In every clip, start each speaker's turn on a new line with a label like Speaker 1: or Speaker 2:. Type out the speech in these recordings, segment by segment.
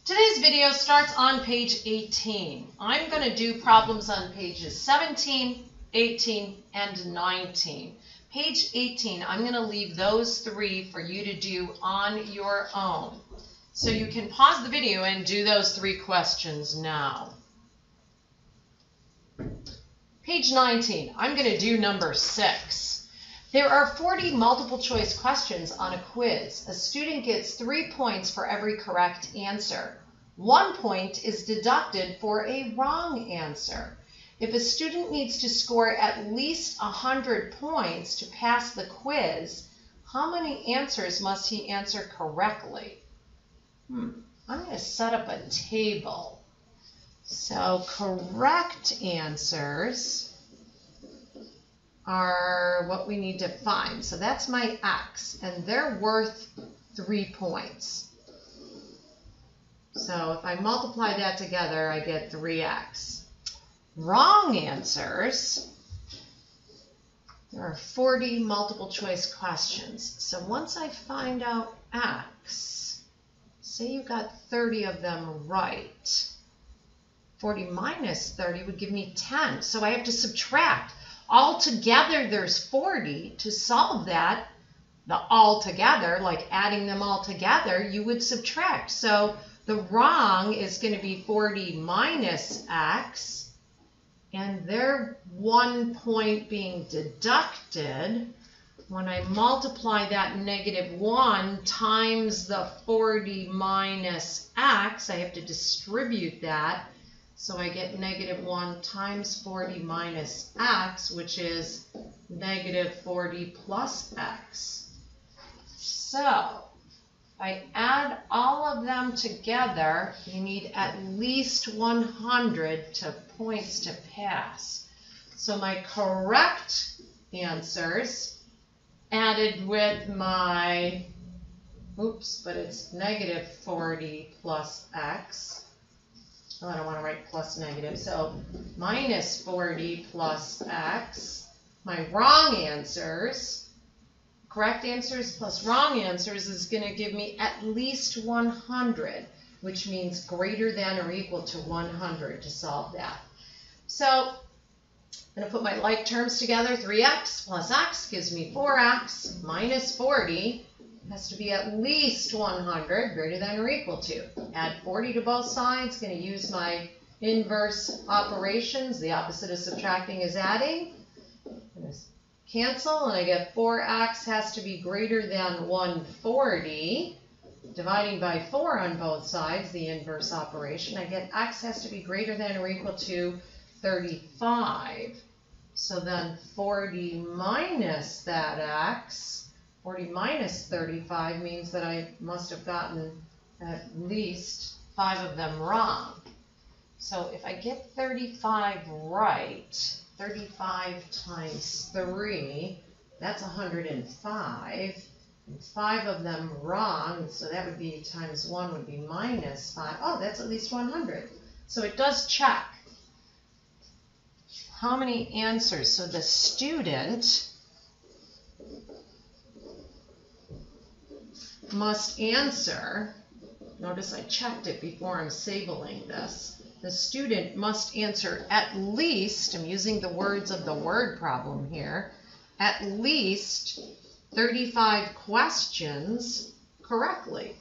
Speaker 1: Today's video starts on page 18. I'm going to do problems on pages 17, 18, and 19. Page 18, I'm going to leave those three for you to do on your own. So you can pause the video and do those three questions now. Page 19, I'm going to do number 6. There are 40 multiple choice questions on a quiz. A student gets 3 points for every correct answer. 1 point is deducted for a wrong answer. If a student needs to score at least 100 points to pass the quiz, how many answers must he answer correctly? I'm going to set up a table. So correct answers are what we need to find. So that's my x, and they're worth 3 points. So if I multiply that together, I get 3x. Wrong answers, there are 40 multiple choice questions. So once I find out x, say you got 30 of them right, 40 minus 30 would give me 10. So I have to subtract. Altogether, there's 40. To solve that, the altogether, like adding them all together, you would subtract. So the wrong is going to be 40 minus x, and their 1 point being deducted. When I multiply that -1 times the 40 minus x, I have to distribute that. So I get -1 times 40 minus x, which is -40 plus x. So I add all of them together, you need at least 100 points to pass. So my correct answers added with my, but it's -40 plus x. Oh, I don't want to write plus negative, so minus 40 plus x. My wrong answers, correct answers plus wrong answers is going to give me at least 100, which means greater than or equal to 100 to solve that. So I'm going to put my like terms together. 3x plus x gives me 4x minus 40. Has to be at least 100, greater than or equal to. Add 40 to both sides. Going to use my inverse operations. The opposite of subtracting is adding. Going to cancel, and I get 4x has to be greater than 140. Dividing by 4 on both sides, the inverse operation, I get x has to be greater than or equal to 35. So then 40 minus that x, 40 minus 35 means that I must have gotten at least 5 of them wrong. So if I get 35 right, 35 times 3, that's 105. And 5 of them wrong, so that would be times 1 would be minus 5. Oh, that's at least 100. So it does check. How many answers? So the student must answer, notice I checked it before I'm sabling this, the student must answer at least, I'm using the words of the word problem here, at least 35 questions correctly.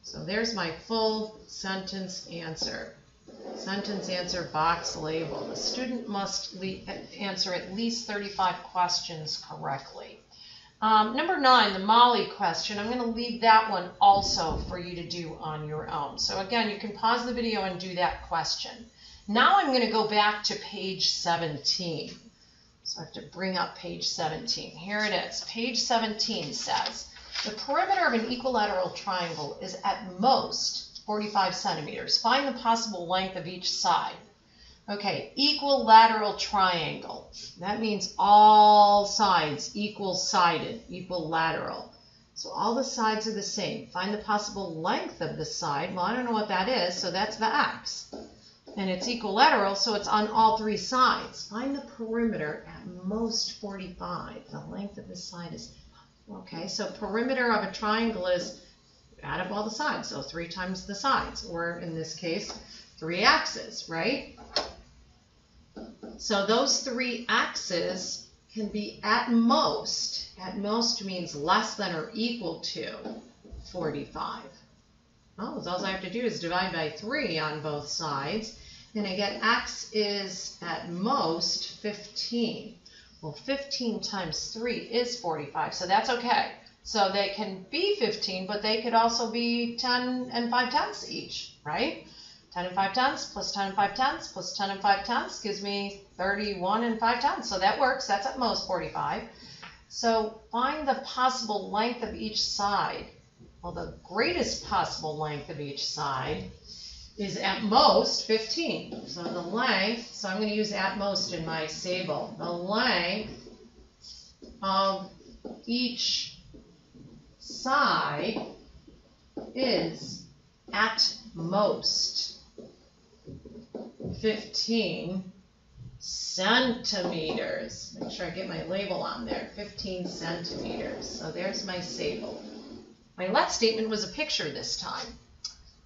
Speaker 1: So there's my full sentence answer. Sentence answer box label. The student must answer at least 35 questions correctly. Number 9, the Molly question. I'm going to leave that one also for you to do on your own. So again, you can pause the video and do that question. Now I'm going to go back to page 17. So I have to bring up page 17. Here it is. Page 17 says, the perimeter of an equilateral triangle is at most 45 centimeters. Find the possible length of each side. Okay, equilateral triangle. That means all sides equal-sided, equilateral. So all the sides are the same. Find the possible length of the side. Well, I don't know what that is, so that's the x. And it's equilateral, so it's on all 3 sides. Find the perimeter at most 45. The length of the side is Okay, so perimeter of a triangle is add up all the sides, so 3 times the sides, or in this case, 3 axes, right? So those 3 axes can be at most means less than or equal to 45. Oh, so all I have to do is divide by 3 on both sides, and I get x is at most 15. Well, 15 times 3 is 45, so that's okay. So they can be 15, but they could also be 10 and 5/10 each, right? 10 and 5/10 plus 10 and 5/10 plus 10 and 5/10 gives me 31 and 5/10. So that works. That's at most 45. So find the possible length of each side. Well, the greatest possible length of each side is at most 15. So the length, so I'm going to use at most in my table. The length of each side is at most 15 centimeters. Make sure I get my label on there, 15 centimeters. So there's my table. My let statement was a picture this time.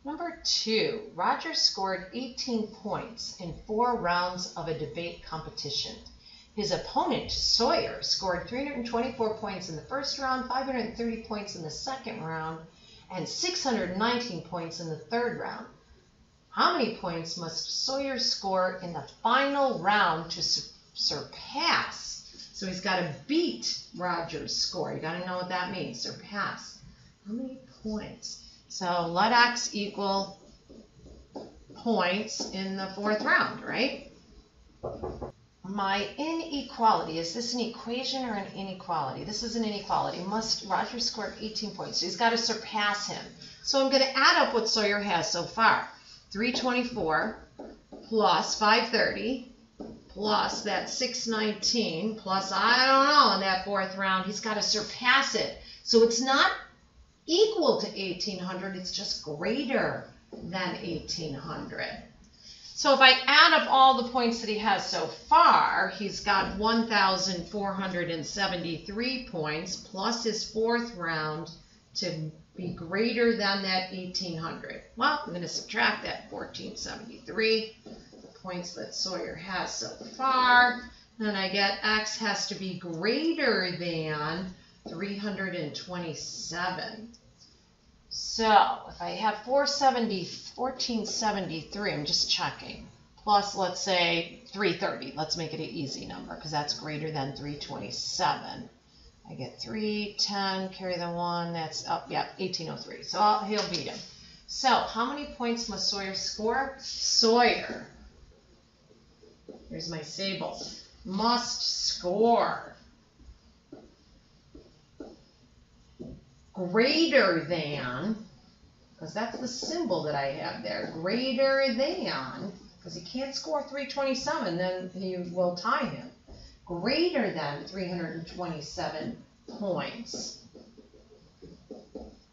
Speaker 1: Number 2, Roger scored 18 points in 4 rounds of a debate competition. His opponent, Sawyer, scored 324 points in the first round, 530 points in the second round, and 619 points in the third round. How many points must Sawyer score in the final round to surpass? So he's got to beat Roger's score. You got to know what that means, surpass. How many points? So let x equal points in the 4th round, right? My inequality, is this an equation or an inequality? This is an inequality. Roger scored 18 points, so he's got to surpass him. So I'm going to add up what Sawyer has so far. 324 plus 530 plus that 619 plus, I don't know, in that 4th round, he's got to surpass it. So it's not equal to 1800, it's just greater than 1800. So if I add up all the points that he has so far, he's got 1,473 points plus his 4th round to be greater than that 1800. Well, I'm going to subtract that 1473, the points that Sawyer has so far, and I get x has to be greater than 327. So if I have 1473, I'm just checking, plus let's say 330. Let's make it an easy number because that's greater than 327. I get 310, carry the 1, that's up, yeah, 1803. So he'll beat him. So how many points must Sawyer score? Sawyer, here's my table, must score greater than, because that's the symbol that I have there, greater than, because he can't score 327, then he will tie him. Greater than 327 points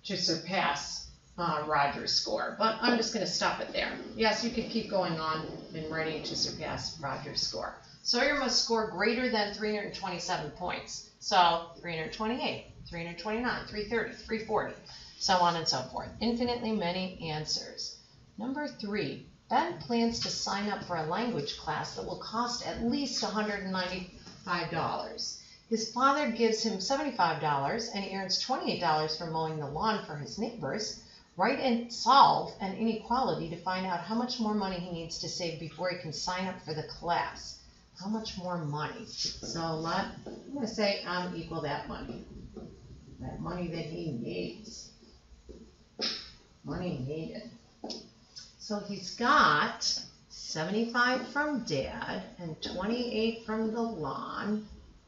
Speaker 1: to surpass Roger's score. But I'm just going to stop it there. Yes, you could keep going on and writing to surpass Roger's score. Sawyer must score greater than 327 points. So 328, 329, 330, 340, so on and so forth. Infinitely many answers. Number 3, Ben plans to sign up for a language class that will cost at least $195. His father gives him $75 and he earns $28 for mowing the lawn for his neighbors. Write and solve an inequality to find out how much more money he needs to save before he can sign up for the class. How much more money? So I'm going to say equal that money. That money that he needs. Money needed. So he's got 75 from Dad and 28 from the lawn.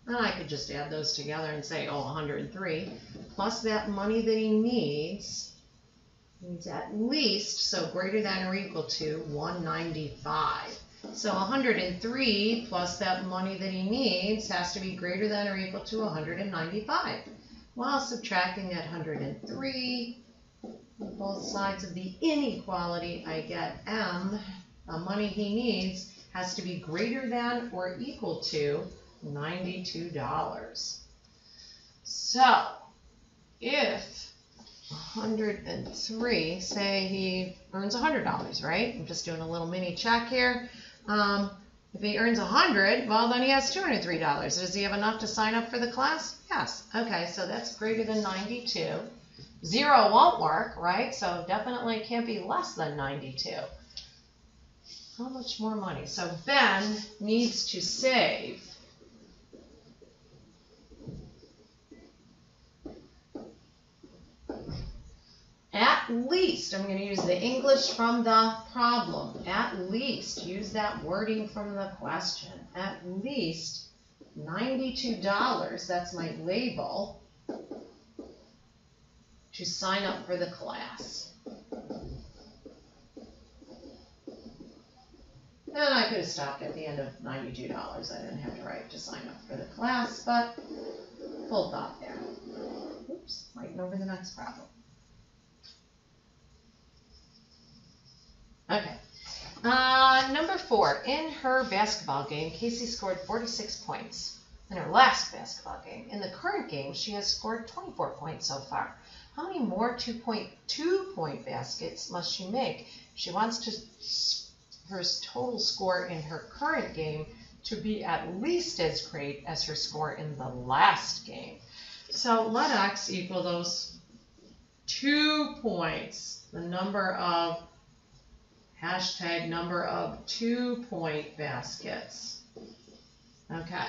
Speaker 1: And I could just add those together and say, 103. Plus that money that he needs at least, so greater than or equal to 195. So 103 plus that money that he needs has to be greater than or equal to 195. While subtracting that 103 on both sides of the inequality, I get M, the money he needs, has to be greater than or equal to $92. So if 103, say he earns $100, right? I'm just doing a little mini check here. If he earns 100, well, then he has $203. Does he have enough to sign up for the class? Yes. Okay, so that's greater than 92. 0 won't work, right? So definitely can't be less than 92. How much more money? So Ben needs to save at least, I'm going to use the English from the problem, at least, use that wording from the question, at least $92, that's my label, to sign up for the class. And I could have stopped at the end of $92. I didn't have to write to sign up for the class, but full thought there. Oops, writing over the next problem. Okay. Number 4, in her basketball game, Casey scored 46 points in her last basketball game. In the current game, she has scored 24 points so far. How many more 2.2-point baskets must she make? She wants her total score in her current game to be at least as great as her score in the last game. So let X equal those 2 points, the number of hashtag number of 2-point baskets. Okay,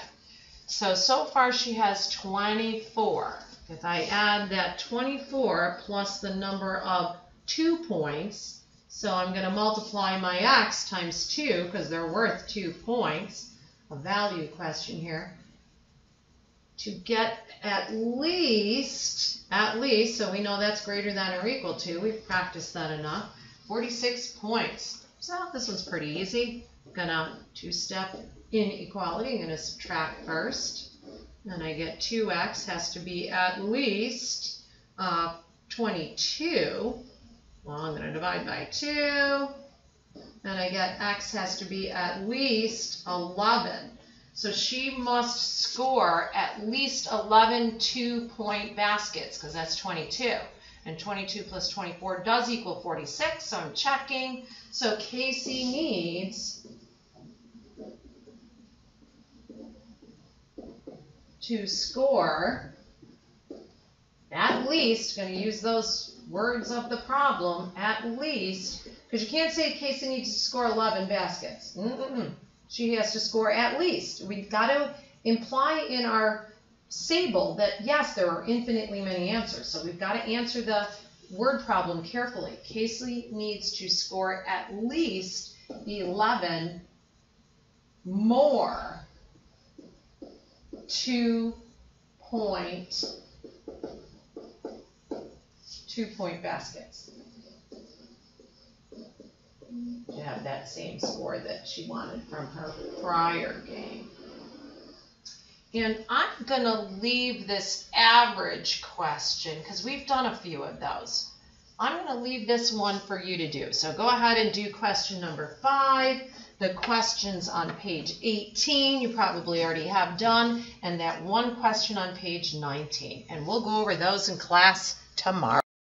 Speaker 1: so far she has 24. If I add that 24 plus the number of 2 points, so I'm going to multiply my X times 2 because they're worth 2 points, a value question here, to get at least, so we know that's greater than or equal to, we've practiced that enough, 46 points. So this one's pretty easy. I'm gonna two-step inequality. I'm gonna subtract first. Then I get 2x has to be at least 22. Well, I'm gonna divide by 2. And I get x has to be at least 11. So she must score at least 11 2-point baskets because that's 22. And 22 plus 24 does equal 46, so I'm checking. So Casey needs to score at least, going to use those words of the problem, at least, because you can't say Casey needs to score 11 baskets. She has to score at least. We've got to imply in our Sable that yes, there are infinitely many answers, so we've got to answer the word problem carefully. Casey needs to score at least 11 more 2-point baskets to have that same score that she wanted from her prior game. And I'm going to leave this average question because we've done a few of those. I'm going to leave this one for you to do. So go ahead and do question number 5. The questions on page 18 you probably already have done, and that one question on page 19. And we'll go over those in class tomorrow.